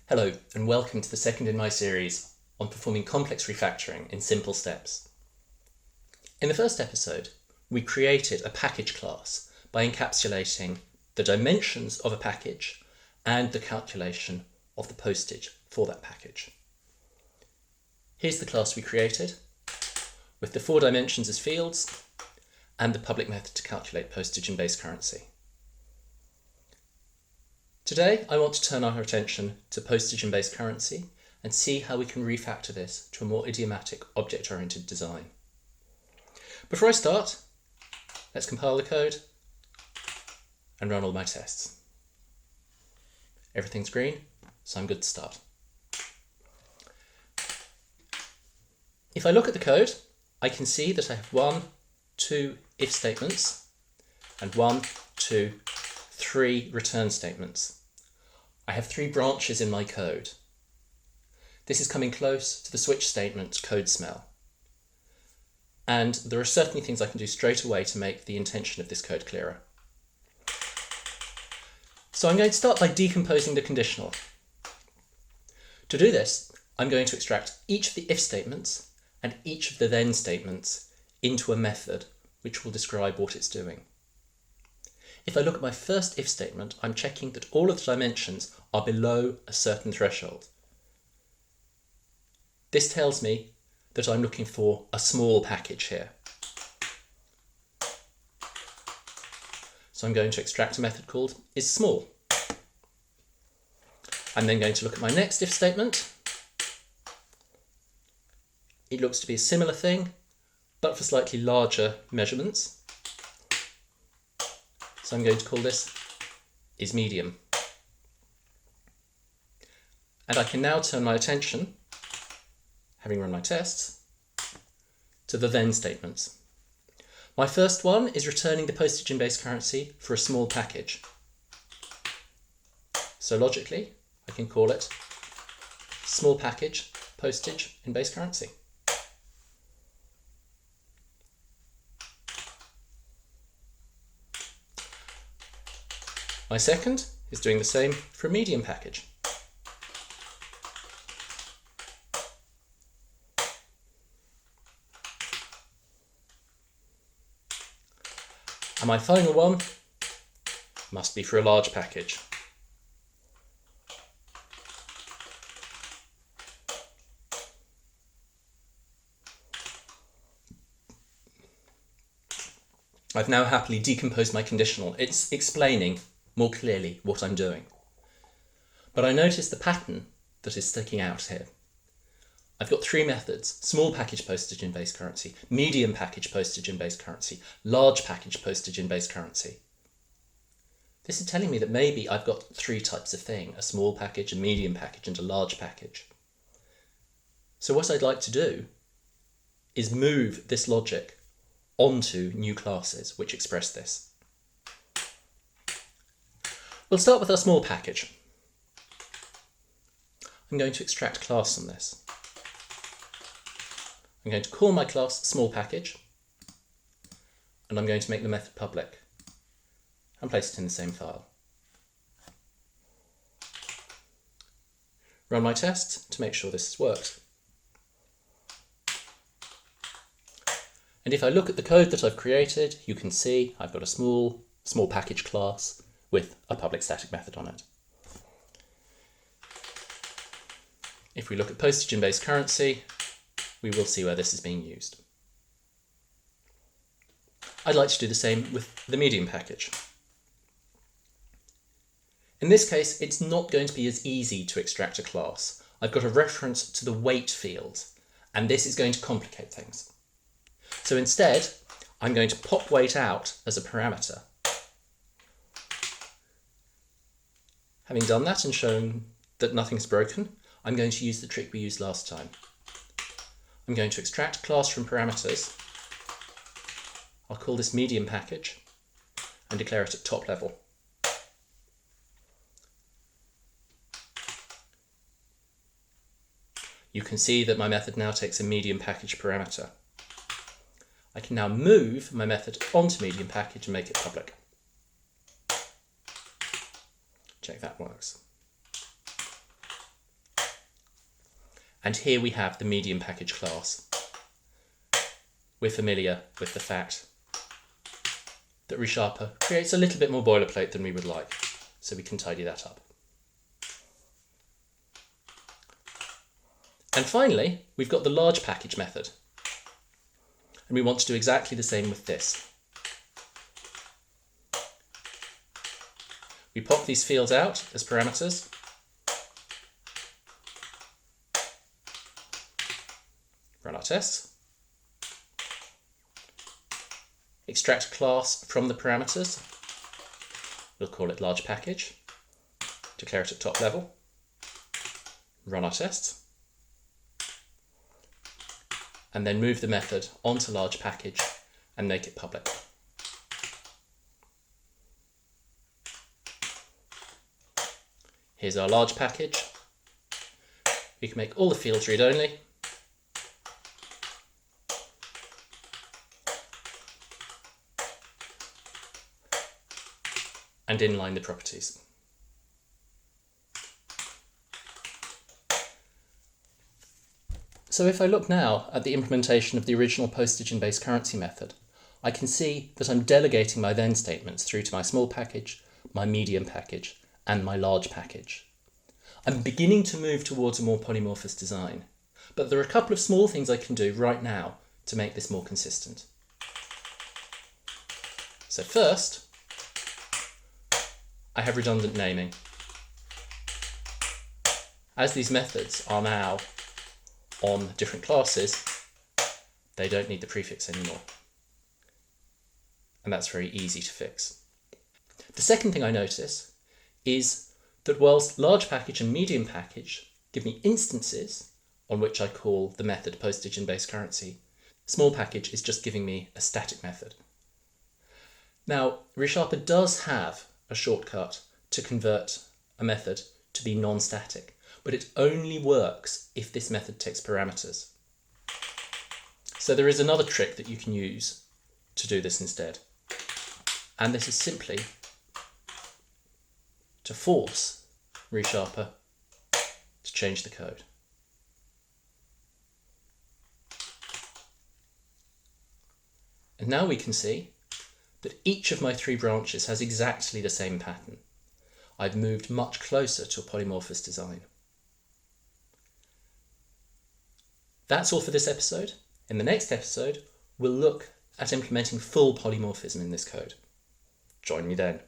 Hello and welcome to the second in my series on performing complex refactoring in simple steps. In the first episode, we created a package class by encapsulating the dimensions of a package and the calculation of the postage for that package. Here's the class we created with the 4 dimensions as fields and the public method to calculate postage in base currency. Today, I want to turn our attention to postage in base currency and see how we can refactor this to a more idiomatic, object-oriented design. Before I start, let's compile the code and run all my tests. Everything's green, so I'm good to start. If I look at the code, I can see that I have 1, 2 if statements and 1, 2, 3 return statements. I have 3 branches in my code. This is coming close to the switch statement code smell. And there are certainly things I can do straight away to make the intention of this code clearer. So I'm going to start by decomposing the conditional. To do this, I'm going to extract each of the if statements and each of the then statements into a method which will describe what it's doing. If I look at my first if statement, I'm checking that all of the dimensions are below a certain threshold. This tells me that I'm looking for a small package here. So I'm going to extract a method called isSmall. I'm then going to look at my next if statement. It looks to be a similar thing, but for slightly larger measurements. So I'm going to call this isMedium. And I can now turn my attention, having run my tests, to the then statements. My first one is returning the postage in base currency for a small package. So logically, I can call it small package postage in base currency. My second is doing the same for a medium package. And my final one must be for a large package. I've now happily decomposed my conditional. It's explaining more clearly what I'm doing. But I notice the pattern that is sticking out here. I've got 3 methods: small package postage in base currency, medium package postage in base currency, large package postage in base currency. This is telling me that maybe I've got 3 types of thing: a small package, a medium package, and a large package. So what I'd like to do is move this logic onto new classes which express this. We'll start with our small package. I'm going to extract class from this. I'm going to call my class small package, and I'm going to make the method public and place it in the same file. Run my test to make sure this has worked. And if I look at the code that I've created, you can see I've got a small package class with a public static method on it. If we look at postage in base currency, we will see where this is being used. I'd like to do the same with the medium package. In this case, it's not going to be as easy to extract a class. I've got a reference to the weight field, and this is going to complicate things. So instead, I'm going to pop weight out as a parameter. Having done that and shown that nothing's broken, I'm going to use the trick we used last time. I'm going to extract class from parameters. I'll call this medium package and declare it at top level. You can see that my method now takes a medium package parameter. I can now move my method onto medium package and make it public. Check that works. And here we have the medium package class. We're familiar with the fact that ReSharper creates a little bit more boilerplate than we would like, so we can tidy that up. And finally, we've got the large package method. And we want to do exactly the same with this. We pop these fields out as parameters. Run our tests. Extract a class from the parameters. We'll call it large package. Declare it at top level. Run our tests. And then move the method onto large package and make it public. Here's our large package. We can make all the fields read-only. And inline the properties. So if I look now at the implementation of the original postage and base currency method, I can see that I'm delegating my then statements through to my small package, my medium package, and my large package. I'm beginning to move towards a more polymorphous design, but there are a couple of small things I can do right now to make this more consistent. So first, I have redundant naming. As these methods are now on different classes, they don't need the prefix anymore. And that's very easy to fix. The second thing I notice is that whilst large package and medium package give me instances on which I call the method postage and base currency, small package is just giving me a static method. Now, ReSharper does have a shortcut to convert a method to be non-static, but it only works if this method takes parameters. So there is another trick that you can use to do this instead. And this is simply to force ReSharper to change the code. And now we can see that each of my three branches has exactly the same pattern. I've moved much closer to a polymorphous design. That's all for this episode. In the next episode, we'll look at implementing full polymorphism in this code. Join me then.